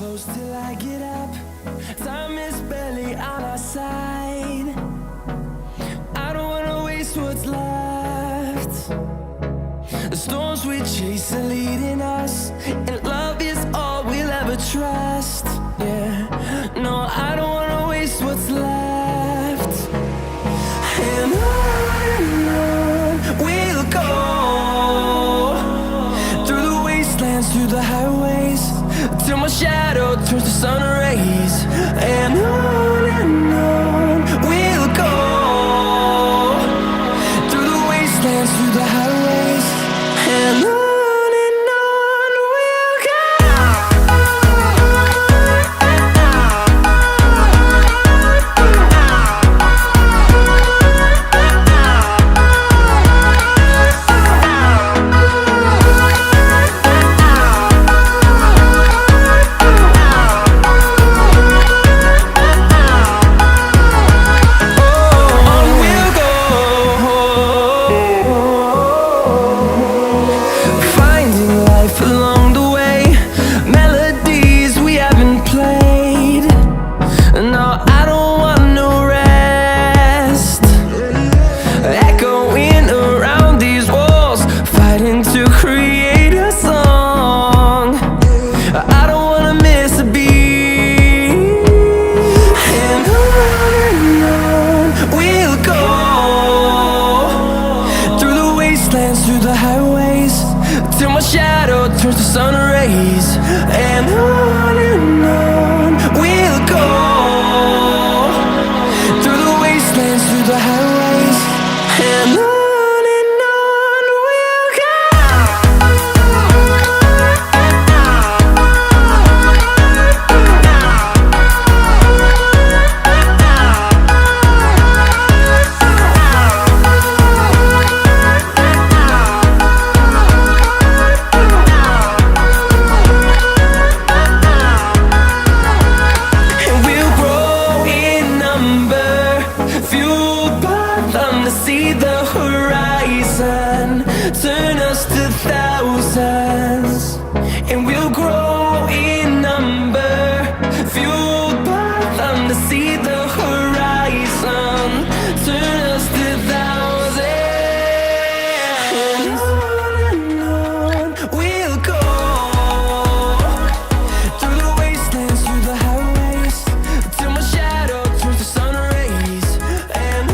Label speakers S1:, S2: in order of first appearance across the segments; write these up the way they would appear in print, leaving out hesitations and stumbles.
S1: close till I get up. Time is barely on our side. I don't wanna waste what's left. The storms we chase are leading us, and love is all we'll ever trust. Yeah, no, I don't wanna waste what's left. And on we'll go, through the wastelands, through the highways, till my shadow turns to sun rays. And on we'll go, through the wastelands, through the highways, and on. Through the highways, till my shadow turns to sun rays. And on we'll go, through the wastelands, through the highways, and on we'll go. See the horizon turn us to thousands, and we'll grow in number, fueled by them to see the horizon turn us to thousands. And on we'll go, through the wastelands, through the highways, till my shadow turns to sun rays. And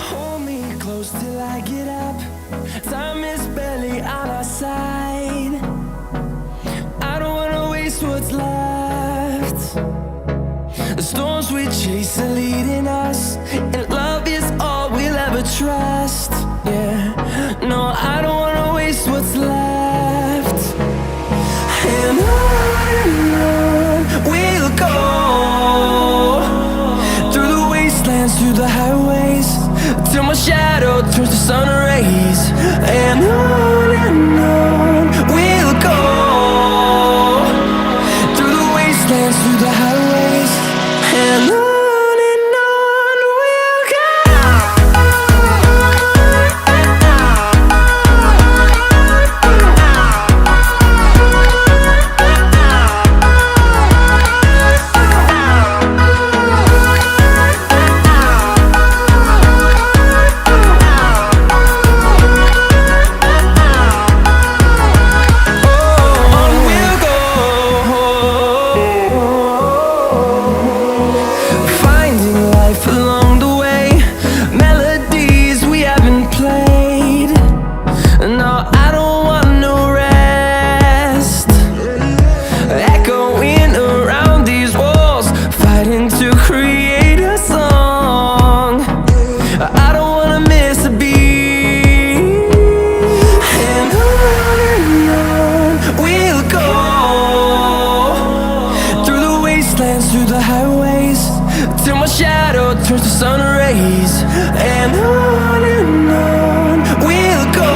S1: hold me close till I get up. Time is barely on our side. I don't wanna waste what's left. The storms we chase are leading us, and love is all we'll ever trust. Yeah, no, I don't wanna waste what's left. And on we'll go, through the wastelands, through the highways, till my shadow turns to sun rays. And on we'll go, through the wastelands, through the highways, and on. We'll go. till my shadow turns to sun rays. And on we'll go,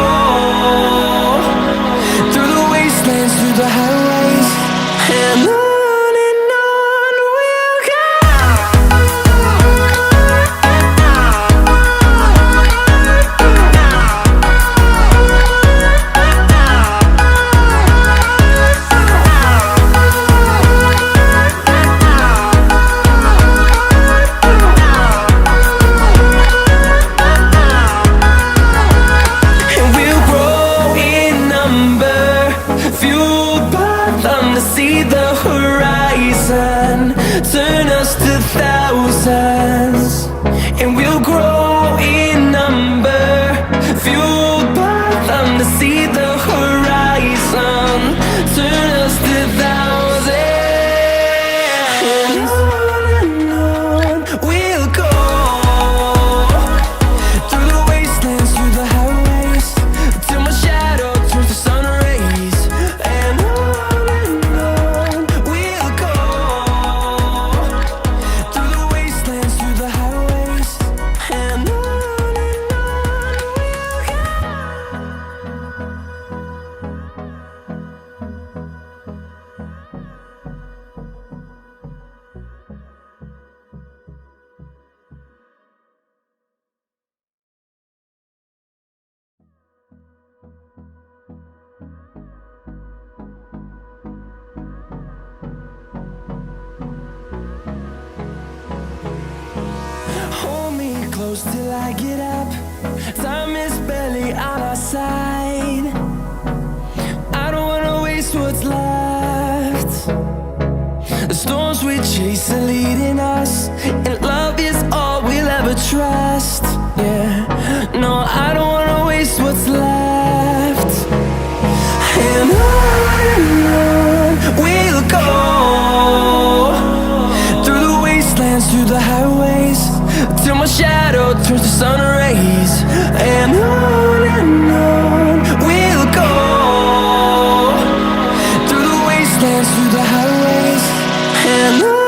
S1: through the wastelands, through the highways, and on we'll go. See the horizon turn us to thousands, and we'll grow in number, fueled by them to see the horizon turn us to thousands. And on we'll go, through the wastelands, through the highways, till my shadow turns to sun rays. And hold me close till I get up. Time is barely on our side. I don't wanna waste what's left. The storms we chase are leading us, and love is all we'll ever trust. Yeah, no, I don't wanna waste what's left. And on we'll go, through the wastelands, through the highways, till my shadow turns to sun rays. And on we'll go, through the wastelands, through the highways, and on.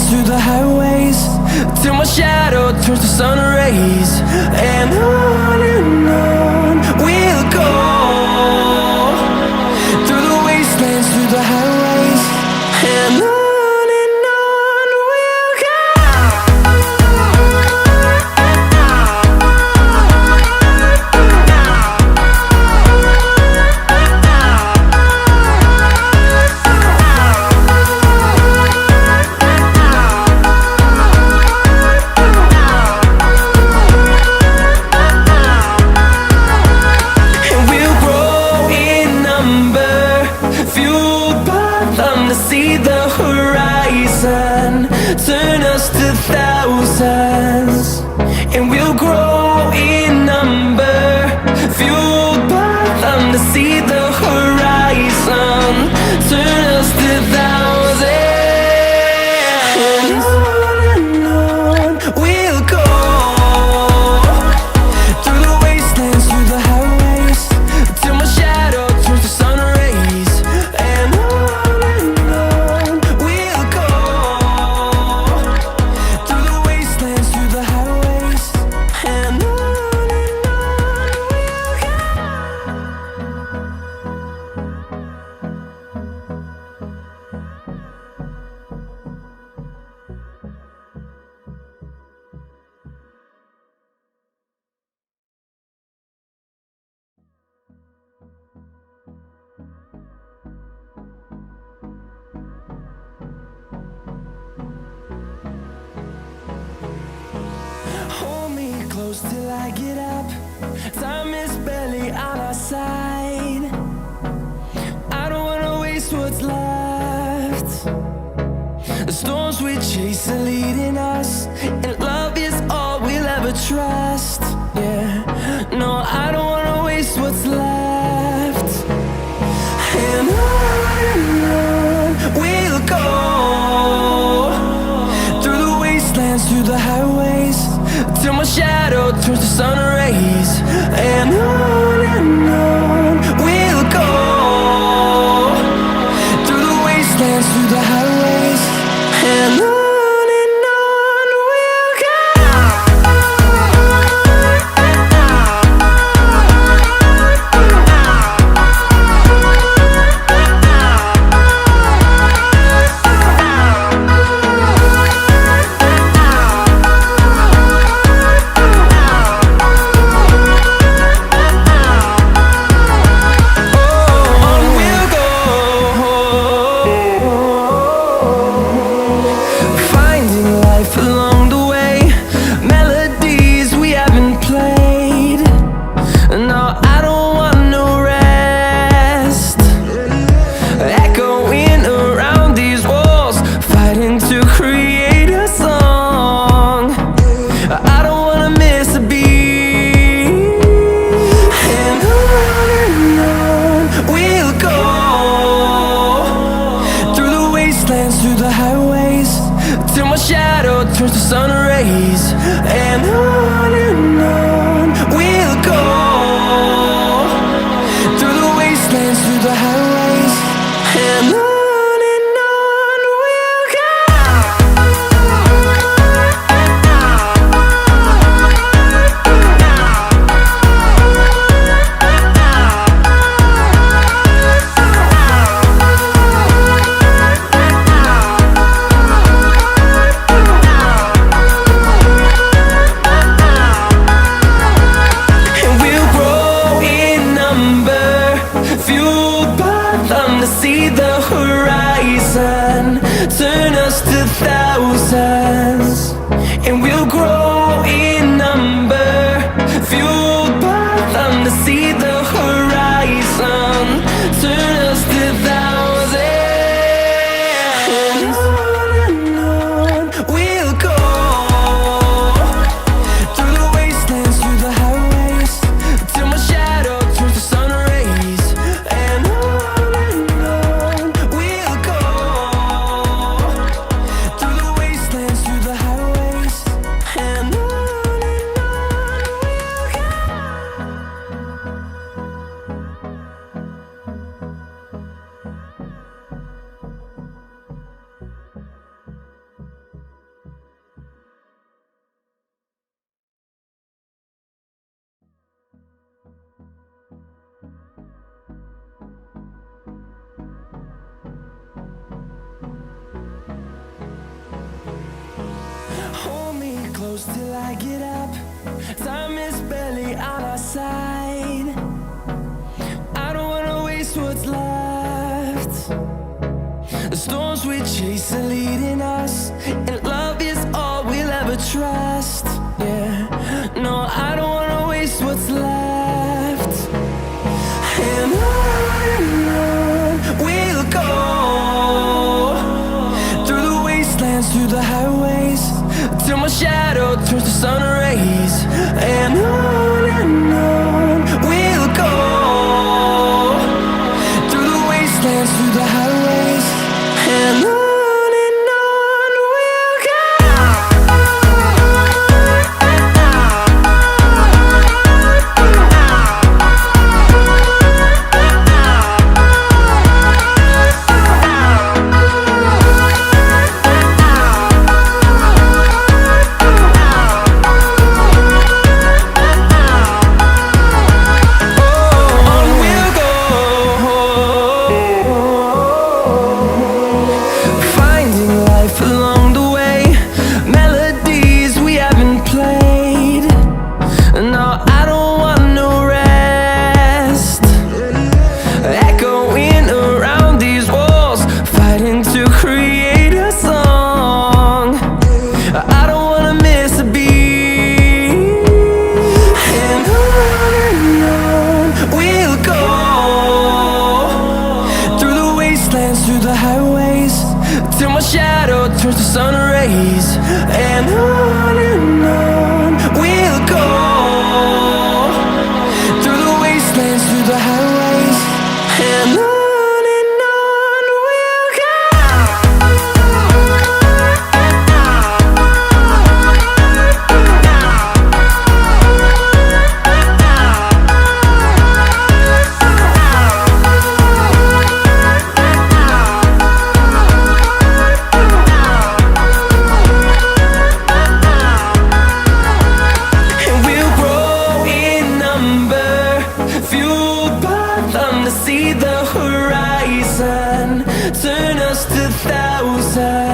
S1: Through the highways, till my shadow turns to sun rays. And on we'll go, through the wastelands, through the highways, and on. See the horizon turn us to thousands, and we'll grow in number, fueled by them to see the horizon turn us to thousands. And on we'll go, through the wastelands, through the highways, till my shadow turns to sun rays. And we'll go, through the wastelands, through the highways. till I get up. Time is barely on our side. I don't wanna waste what's left. The storms we chase are leading us, and love is all we'll ever trust. Yeah, no, I don't wanna waste what's left. And on we'll go, through the wastelands, through the highways, till my shadow turns to sun rays. And on we'll go, through the wastelands, through the highways, and on. Through the highways, till my shadow turns to sun rays. And on we'll go, through the wastelands, through the highways, and on. See the horizon turn us to thousands, and we'll grow in number, fueled by them to see the horizon turn us to thousands. And on we'll go, through the wastelands, through the highways, till my shadow turns to sun rays. And hold me close till I get up. Time is barely on our side. I don't wanna waste what's left. The storms we chase are leading us, and love is all we'll ever trust. Yeah, no, I don't wanna waste what's left. And on we'll go, through the wastelands, through the highways, till my shadow turns to sun rays. And on we'll go, through the wastelands, through the highways, and on. till my shadow turns to sun rays. And on we'll go, through the wastelands, through the highways, and on we'll go. And we'll grow in number, fueled by them to see the horizon, turn us to thousands.